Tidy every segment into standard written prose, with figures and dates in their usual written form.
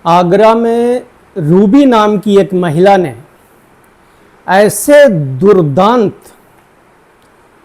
आगरा में रूबी नाम की एक महिला ने ऐसे दुर्दांत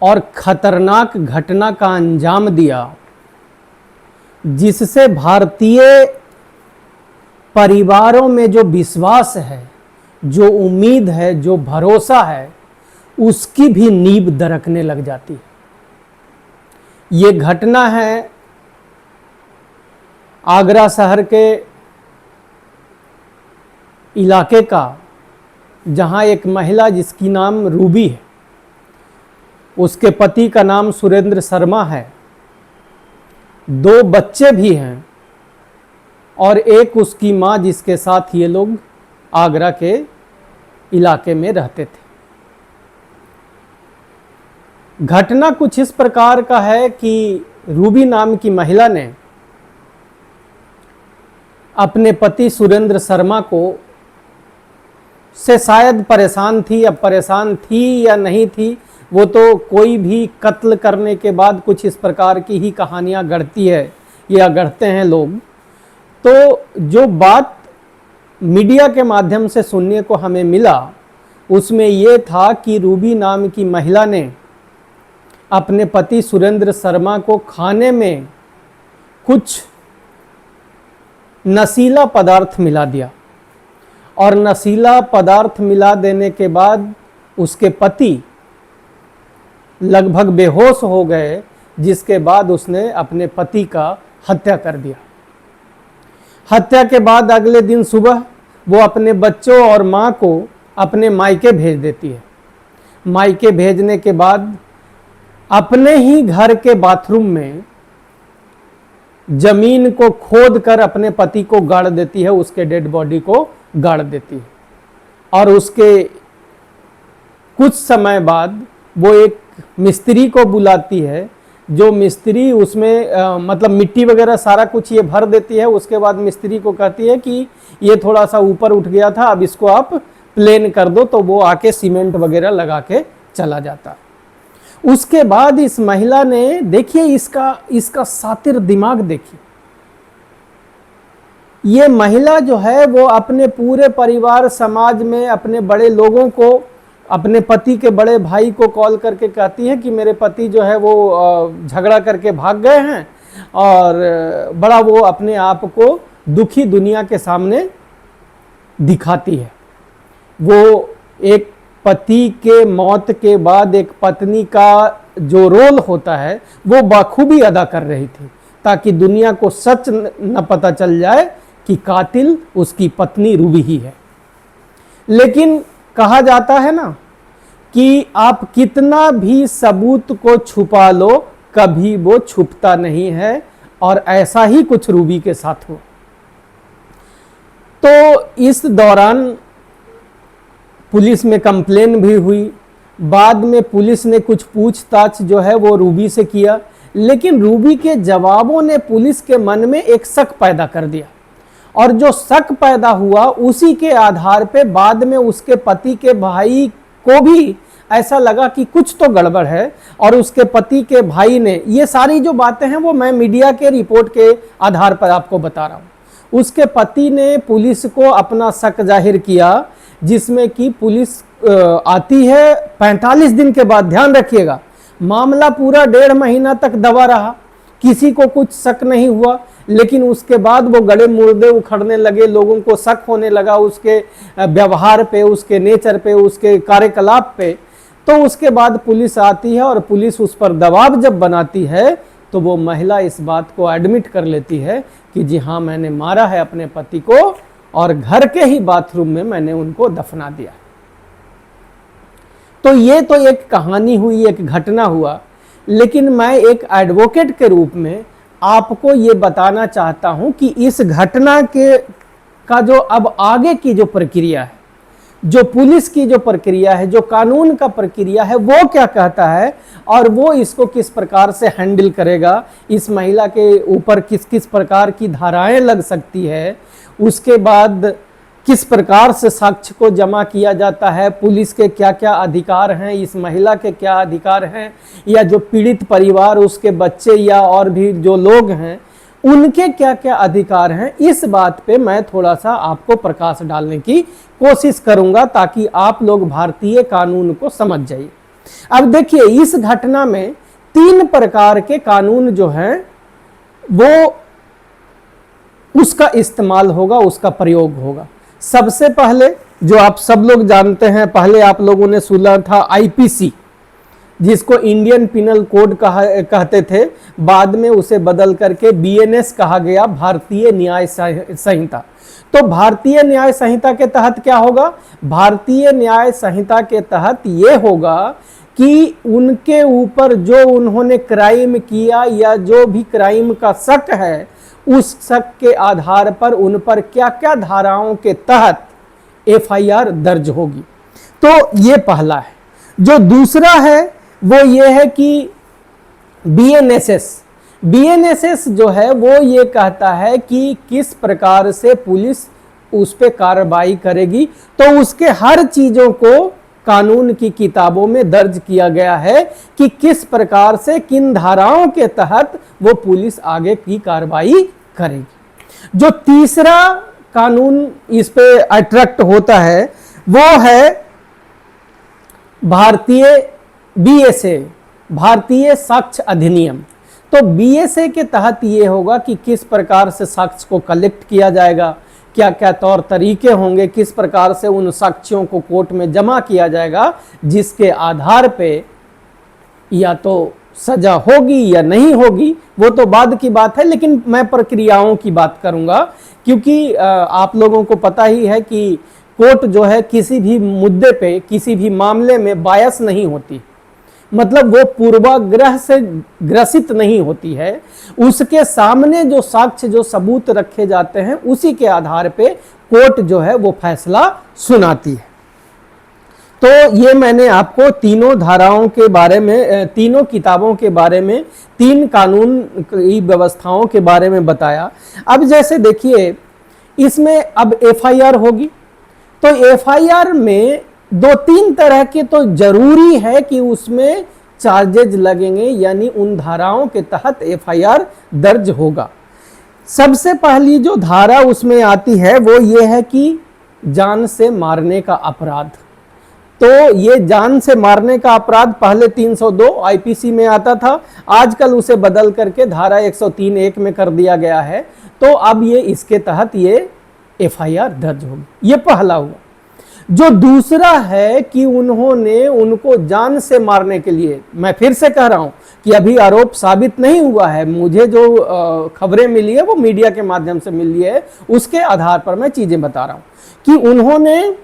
और खतरनाक घटना का अंजाम दिया जिससे भारतीय परिवारों में जो विश्वास है, जो उम्मीद है, जो भरोसा है, उसकी भी नींव दरकने लग जाती है। ये घटना है आगरा शहर के इलाके का, जहां एक महिला जिसकी नाम रूबी है, उसके पति का नाम सुरेंद्र शर्मा है, 2 बच्चे भी हैं और एक उसकी मां जिसके साथ ये लोग आगरा के इलाके में रहते थे। घटना कुछ इस प्रकार का है कि रूबी नाम की महिला ने अपने पति सुरेंद्र शर्मा को से शायद परेशान थी। अब परेशान थी या नहीं थी, वो तो कोई भी कत्ल करने के बाद कुछ इस प्रकार की ही कहानियां गढ़ती है या गढ़ते हैं लोग। तो जो बात मीडिया के माध्यम से सुनने को हमें मिला, उसमें ये था कि रूबी नाम की महिला ने अपने पति सुरेंद्र शर्मा को खाने में कुछ नशीला पदार्थ मिला दिया और नशीला पदार्थ मिला देने के बाद उसके पति लगभग बेहोश हो गए, जिसके बाद उसने अपने पति का हत्या कर दिया। हत्या के बाद अगले दिन सुबह वो अपने बच्चों और मां को अपने मायके भेज देती है। मायके भेजने के बाद अपने ही घर के बाथरूम में जमीन को खोद कर अपने पति को गाड़ देती है, उसके डेड बॉडी को गाड़ देती है। और उसके कुछ समय बाद वो एक मिस्त्री को बुलाती है, जो मिस्त्री उसमें मतलब मिट्टी वगैरह सारा कुछ ये भर देती है। उसके बाद मिस्त्री को कहती है कि ये थोड़ा सा ऊपर उठ गया था, अब इसको आप प्लेन कर दो। तो वो आके सीमेंट वगैरह लगा के चला जाता। उसके बाद इस महिला ने, देखिए इसका सातिर दिमाग देखिए, ये महिला जो है वो अपने पूरे परिवार समाज में अपने बड़े लोगों को, अपने पति के बड़े भाई को कॉल करके कहती है कि मेरे पति जो है वो झगड़ा करके भाग गए हैं, और बड़ा वो अपने आप को दुखी दुनिया के सामने दिखाती है। वो एक पति के मौत के बाद एक पत्नी का जो रोल होता है वो बाखूबी अदा कर रही थी, ताकि दुनिया को सच न पता चल जाए कि कातिल उसकी पत्नी रूबी ही है। लेकिन कहा जाता है ना कि आप कितना भी सबूत को छुपा लो, कभी वो छुपता नहीं है, और ऐसा ही कुछ रूबी के साथ हुआ। तो इस दौरान पुलिस में कंप्लेन भी हुई। बाद में पुलिस ने कुछ पूछताछ जो है वो रूबी से किया, लेकिन रूबी के जवाबों ने पुलिस के मन में एक शक पैदा कर दिया, और जो शक पैदा हुआ उसी के आधार पे बाद में उसके पति के भाई को भी ऐसा लगा कि कुछ तो गड़बड़ है। और उसके पति के भाई ने, ये सारी जो बातें हैं वो मैं मीडिया के रिपोर्ट के आधार पर आपको बता रहा हूं, उसके पति ने पुलिस को अपना शक जाहिर किया, जिसमें कि पुलिस आती है 45 दिन के बाद। ध्यान रखिएगा, मामला पूरा 1.5 महीना तक दबा रहा, किसी को कुछ शक नहीं हुआ, लेकिन उसके बाद वो गड़े मुर्दे उखड़ने लगे, लोगों को शक होने लगा उसके व्यवहार पे, उसके नेचर पे, उसके कार्यकलाप पे। तो उसके बाद पुलिस आती है और पुलिस उस पर दबाव जब बनाती है तो वो महिला इस बात को एडमिट कर लेती है कि जी हाँ, मैंने मारा है अपने पति को, और घर के ही बाथरूम में मैंने उनको दफना दिया। तो ये तो एक कहानी हुई, एक घटना हुआ, लेकिन मैं एक एडवोकेट के रूप में आपको ये बताना चाहता हूं कि इस घटना का जो अब आगे की जो प्रक्रिया है, जो पुलिस की जो प्रक्रिया है, जो कानून का प्रक्रिया है, वो क्या कहता है और वो इसको किस प्रकार से हैंडल करेगा, इस महिला के ऊपर किस किस प्रकार की धाराएं लग सकती है, उसके बाद किस प्रकार से साक्ष्य को जमा किया जाता है, पुलिस के क्या क्या अधिकार हैं, इस महिला के क्या अधिकार हैं, या जो पीड़ित परिवार, उसके बच्चे या और भी जो लोग हैं उनके क्या क्या अधिकार हैं, इस बात पे मैं थोड़ा सा आपको प्रकाश डालने की कोशिश करूंगा ताकि आप लोग भारतीय कानून को समझ जाइए। अब देखिए, इस घटना में 3 प्रकार के कानून जो हैं वो उसका इस्तेमाल होगा, उसका प्रयोग होगा। सबसे पहले जो आप सब लोग जानते हैं, पहले आप लोगों ने सुना था आईपीसी, जिसको इंडियन पिनल कोड कहते थे, बाद में उसे बदल करके बीएनएस कहा गया, भारतीय न्याय संहिता। तो भारतीय न्याय संहिता के तहत क्या होगा? भारतीय न्याय संहिता के तहत यह होगा कि उनके ऊपर जो उन्होंने क्राइम किया या जो भी क्राइम का शक है, उस शक के आधार पर उन पर क्या क्या धाराओं के तहत एफआईआर दर्ज होगी। तो ये पहला है। जो दूसरा है वो ये है कि बीएनएसएस जो है वो ये कहता है कि किस प्रकार से पुलिस उस पर कार्रवाई करेगी। तो उसके हर चीजों को कानून की किताबों में दर्ज किया गया है कि किस प्रकार से किन धाराओं के तहत वो पुलिस आगे की कार्रवाई करेगी। जो तीसरा कानून इस पे अट्रैक्ट होता है वो है भारतीय बीएसए, भारतीय साक्ष्य अधिनियम। तो बीएसए के तहत ये होगा कि किस प्रकार से साक्ष्य को कलेक्ट किया जाएगा, क्या क्या तौर तरीके होंगे, किस प्रकार से उन साक्ष्यों को कोर्ट में जमा किया जाएगा, जिसके आधार पे या तो सजा होगी या नहीं होगी, वो तो बाद की बात है। लेकिन मैं प्रक्रियाओं की बात करूंगा, क्योंकि आप लोगों को पता ही है कि कोर्ट जो है किसी भी मुद्दे पे, किसी भी मामले में बायस नहीं होती, मतलब वो पूर्वाग्रह से ग्रसित नहीं होती है। उसके सामने जो साक्ष्य, जो सबूत रखे जाते हैं, उसी के आधार पे कोर्ट जो है वो फैसला सुनाती है। तो ये मैंने आपको तीनों धाराओं के बारे में, तीनों किताबों के बारे में, 3 कानून की व्यवस्थाओं के बारे में बताया। अब जैसे देखिए, इसमें अब एफआईआर होगी, तो एफआईआर में 2-3 तरह के तो जरूरी है कि उसमें चार्जेज लगेंगे, यानी उन धाराओं के तहत एफआईआर दर्ज होगा। सबसे पहली जो धारा उसमें आती है वो ये है कि जान से मारने का अपराध। तो ये जान से मारने का अपराध पहले 302 आईपीसी में आता था, आजकल उसे बदल करके धारा 103(1) में कर दिया गया है। तो अब ये इसके तहत ये एफआईआर दर्ज होगी। ये पहला हुआ। जो दूसरा है कि उन्होंने उनको जान से मारने के लिए, मैं फिर से कह रहा हूं कि अभी आरोप साबित नहीं हुआ है, मुझे जो खबरें मिली है वो मीडिया के माध्यम से मिली है, उसके आधार पर मैं चीजें बता रहा हूं कि उन्होंने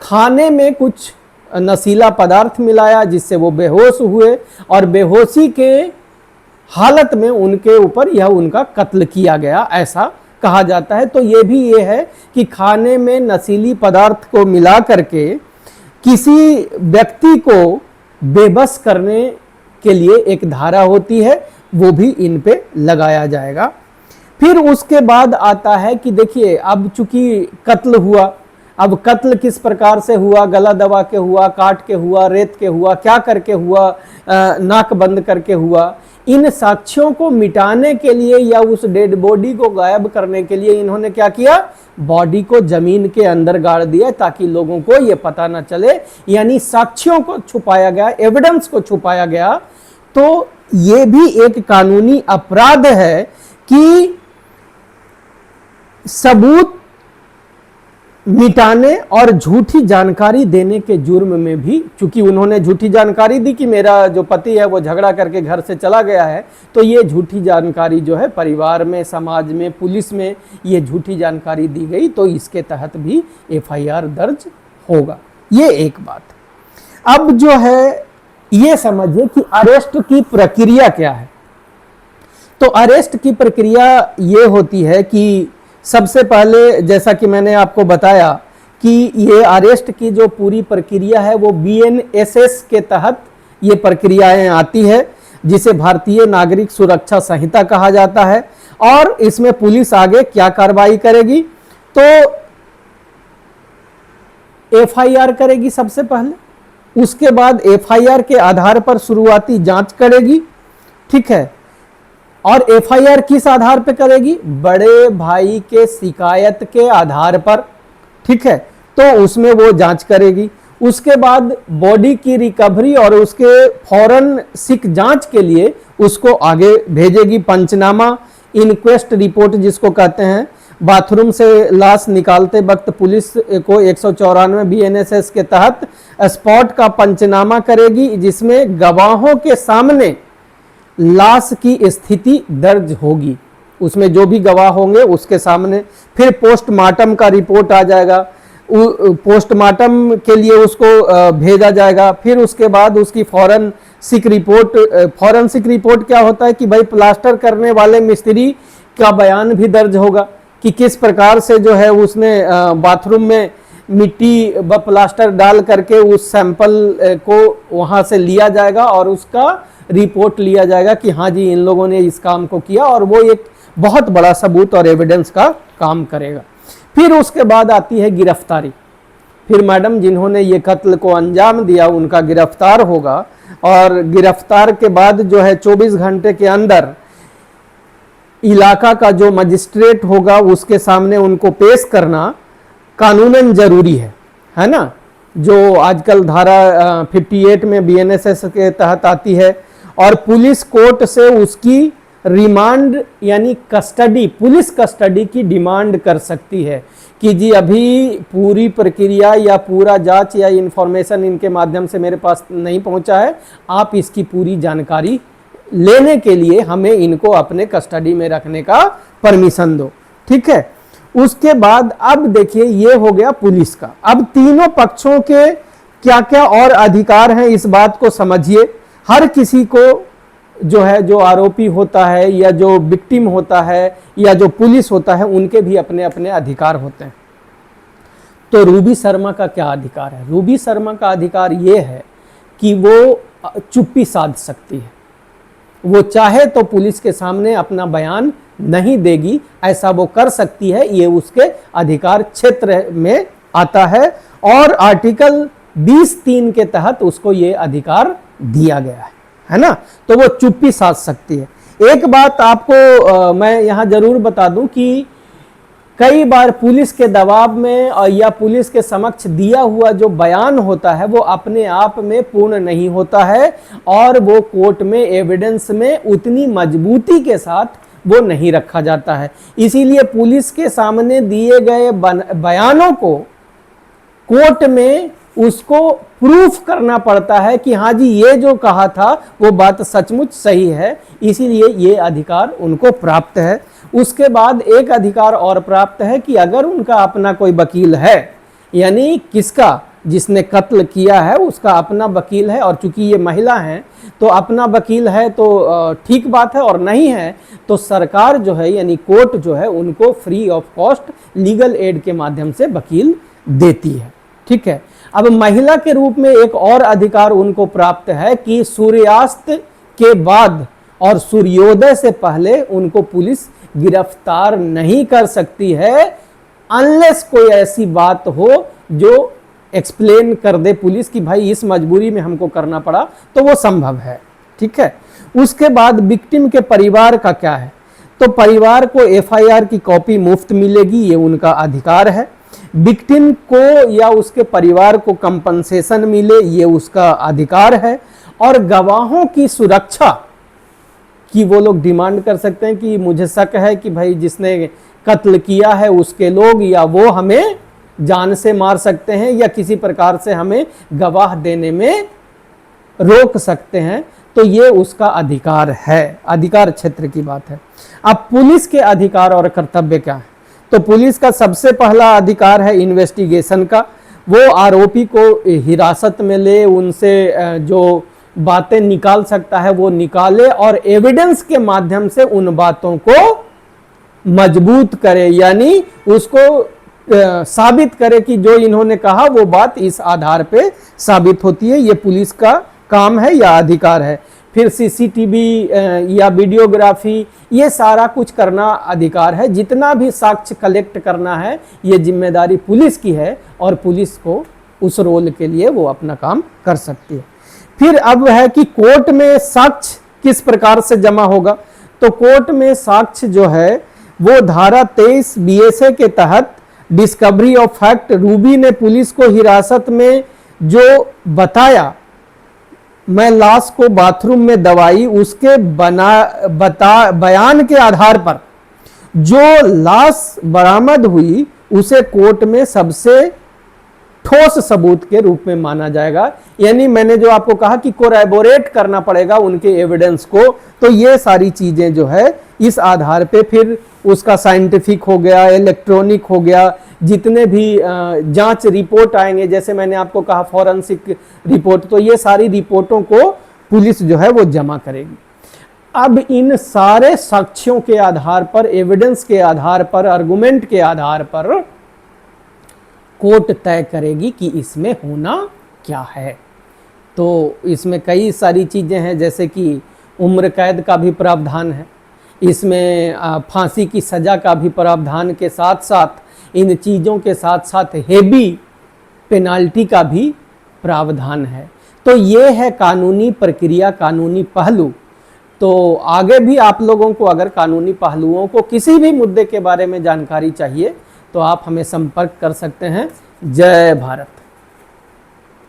खाने में कुछ नशीला पदार्थ मिलाया जिससे वो बेहोश हुए, और बेहोशी के हालत में उनके ऊपर यह उनका कत्ल किया गया, ऐसा कहा जाता है। तो ये भी ये है कि खाने में नशीली पदार्थ को मिला करके किसी व्यक्ति को बेबस करने के लिए एक धारा होती है, वो भी इन पे लगाया जाएगा। फिर उसके बाद आता है कि देखिए, अब चूंकि कत्ल हुआ, अब कत्ल किस प्रकार से हुआ, गला दबा के हुआ, काट के हुआ, रेत के हुआ, क्या करके हुआ, नाक बंद करके हुआ, इन साक्ष्यों को मिटाने के लिए या उस डेड बॉडी को गायब करने के लिए इन्होंने क्या किया, बॉडी को जमीन के अंदर गाड़ दिया ताकि लोगों को यह पता ना चले, यानी साक्ष्यों को छुपाया गया, एविडेंस को छुपाया गया। तो ये भी एक कानूनी अपराध है कि सबूत मिटाने और झूठी जानकारी देने के जुर्म में भी, चूंकि उन्होंने झूठी जानकारी दी कि मेरा जो पति है वो झगड़ा करके घर से चला गया है, तो ये झूठी जानकारी जो है परिवार में, समाज में, पुलिस में ये झूठी जानकारी दी गई, तो इसके तहत भी एफआईआर दर्ज होगा। ये एक बात। अब जो है ये समझिए कि अरेस्ट की प्रक्रिया क्या है। तो अरेस्ट की प्रक्रिया ये होती है कि सबसे पहले, जैसा कि मैंने आपको बताया कि ये अरेस्ट की जो पूरी प्रक्रिया है वो बीएनएसएस के तहत ये प्रक्रियाएं आती है, जिसे भारतीय नागरिक सुरक्षा संहिता कहा जाता है। और इसमें पुलिस आगे क्या कार्रवाई करेगी, तो एफआईआर करेगी सबसे पहले, उसके बाद एफआईआर के आधार पर शुरुआती जांच करेगी, ठीक है। और एफआईआर किस आधार पे करेगी? बड़े भाई के शिकायत के आधार पर, ठीक है। तो उसमें वो जांच करेगी। उसके बाद बॉडी की रिकवरी और उसके फॉरेंसिक जांच के लिए उसको आगे भेजेगी। पंचनामा, इनक्वेस्ट रिपोर्ट जिसको कहते हैं। बाथरूम से लाश निकालते वक्त पुलिस को 194 बीएनएसएस के तहत स्पॉट का पंचनामा करेगी, जिसमें गवाहों के सामने लाश की स्थिति दर्ज होगी। उसमें जो भी गवाह होंगे उसके सामने। फिर पोस्टमार्टम का रिपोर्ट आ जाएगा, पोस्टमार्टम के लिए उसको भेजा जाएगा। फिर उसके बाद उसकी फॉरेंसिक रिपोर्ट क्या होता है कि भाई प्लास्टर करने वाले मिस्त्री का बयान भी दर्ज होगा कि किस प्रकार से जो है उसने बाथरूम में मिट्टी व प्लास्टर डाल करके उस सैंपल को वहां से लिया जाएगा और उसका रिपोर्ट लिया जाएगा कि हाँ जी इन लोगों ने इस काम को किया, और वो एक बहुत बड़ा सबूत और एविडेंस का काम करेगा। फिर उसके बाद आती है गिरफ्तारी। फिर मैडम जिन्होंने ये कत्ल को अंजाम दिया उनका गिरफ्तार होगा, और गिरफ्तार के बाद जो है 24 घंटे के अंदर इलाका का जो मजिस्ट्रेट होगा उसके सामने उनको पेश करना कानूनन जरूरी है ना, जो आजकल धारा 58 में बीएनएसएस के तहत आती है। और पुलिस कोर्ट से उसकी रिमांड यानी कस्टडी, पुलिस कस्टडी की डिमांड कर सकती है कि जी अभी पूरी प्रक्रिया या पूरा जांच या इंफॉर्मेशन इनके माध्यम से मेरे पास नहीं पहुंचा है, आप इसकी पूरी जानकारी लेने के लिए हमें इनको अपने कस्टडी में रखने का परमिशन दो, ठीक है। उसके बाद अब देखिए ये हो गया पुलिस का। अब तीनों पक्षों के क्या क्या और अधिकार हैं इस बात को समझिए। हर किसी को जो है, जो आरोपी होता है या जो विक्टिम होता है या जो पुलिस होता है, उनके भी अपने अपने अधिकार होते हैं। तो रूबी शर्मा का क्या अधिकार है? रूबी शर्मा का अधिकार ये है कि वो चुप्पी साध सकती है। वो चाहे तो पुलिस के सामने अपना बयान नहीं देगी, ऐसा वो कर सकती है, ये उसके अधिकार क्षेत्र में आता है और आर्टिकल 20(3) के तहत उसको ये अधिकार दिया गया है ना। तो वो चुप्पी साध सकती है। एक बात आपको मैं यहां जरूर बता दूं कि कई बार पुलिस के दबाव में या पुलिस के समक्ष दिया हुआ जो बयान होता है वो अपने आप में पूर्ण नहीं होता है और वो कोर्ट में एविडेंस में उतनी मजबूती के साथ वो नहीं रखा जाता है। इसीलिए पुलिस के सामने दिए गए बयानों को कोर्ट में उसको प्रूफ करना पड़ता है कि हाँ जी ये जो कहा था वो बात सचमुच सही है, इसीलिए ये अधिकार उनको प्राप्त है। उसके बाद एक अधिकार और प्राप्त है कि अगर उनका अपना कोई वकील है, यानी किसका, जिसने कत्ल किया है उसका अपना वकील है, और चूंकि ये महिला हैं तो अपना वकील है तो ठीक बात है, और नहीं है तो सरकार जो है यानी कोर्ट जो है उनको free of cost legal aid के माध्यम से वकील देती है, ठीक है। अब महिला के रूप में एक और अधिकार उनको प्राप्त है कि सूर्यास्त के बाद और सूर्योदय से पहले उनको पुलिस गिरफ्तार नहीं कर सकती है, अनलेस कोई ऐसी बात हो जो एक्सप्लेन कर दे पुलिस कि भाई इस मजबूरी में हमको करना पड़ा, तो वो संभव है, ठीक है। उसके बाद विक्टिम के परिवार का क्या है? तो परिवार को एफआईआर की कॉपी मुफ्त मिलेगी, ये उनका अधिकार है। विक्टिम को या उसके परिवार को कंपनसेशन मिले, ये उसका अधिकार है। और गवाहों की सुरक्षा की वो लोग डिमांड कर सकते हैं कि मुझे शक है कि भाई जिसने कत्ल किया है उसके लोग या वो हमें जान से मार सकते हैं या किसी प्रकार से हमें गवाह देने में रोक सकते हैं, तो ये उसका अधिकार है। अधिकार क्षेत्र की बात है। अब पुलिस के अधिकार और कर्तव्य क्या है? तो पुलिस का सबसे पहला अधिकार है इन्वेस्टिगेशन का। वो आरोपी को हिरासत में ले, उनसे जो बातें निकाल सकता है वो निकाले और एविडेंस के माध्यम से उन बातों को मजबूत करे, यानी उसको साबित करे कि जो इन्होंने कहा वो बात इस आधार पे साबित होती है। ये पुलिस का काम है या अधिकार है। फिर सीसीटीवी या वीडियोग्राफी, ये सारा कुछ करना अधिकार है। जितना भी साक्ष्य कलेक्ट करना है ये जिम्मेदारी पुलिस की है और पुलिस को उस रोल के लिए वो अपना काम कर सकती है। फिर अब है कि कोर्ट में साक्ष्य किस प्रकार से जमा होगा। तो कोर्ट में साक्ष्य जो है वो धारा 23 बीएसए के तहत डिस्कवरी ऑफ फैक्ट, रूबी ने पुलिस को हिरासत में जो बताया, मैं लाश को बाथरूम में दबाई, उसके बयान के आधार पर जो लाश बरामद हुई उसे कोर्ट में सबसे ठोस सबूत के रूप में माना जाएगा। यानी मैंने जो आपको कहा कि कोरैबोरेट करना पड़ेगा उनके एविडेंस को, तो ये सारी चीजें जो है इस आधार पे फिर उसका साइंटिफिक हो गया, इलेक्ट्रॉनिक हो गया, जितने भी जांच रिपोर्ट आएंगे, जैसे मैंने आपको कहा फॉरेंसिक रिपोर्ट, तो ये सारी रिपोर्टों को पुलिस जो है वो जमा करेगी। अब इन सारे साक्ष्यों के आधार पर, एविडेंस के आधार पर, आर्गुमेंट के आधार पर कोर्ट तय करेगी कि इसमें होना क्या है। तो इसमें कई सारी चीज़ें हैं, जैसे कि उम्र कैद का भी प्रावधान है, इसमें फांसी की सज़ा का भी प्रावधान के साथ साथ इन चीज़ों के साथ साथ हेवी पेनाल्टी का भी प्रावधान है। तो ये है कानूनी प्रक्रिया, कानूनी पहलू। तो आगे भी आप लोगों को अगर कानूनी पहलुओं को किसी भी मुद्दे के बारे में जानकारी चाहिए तो आप हमें संपर्क कर सकते हैं। जय भारत।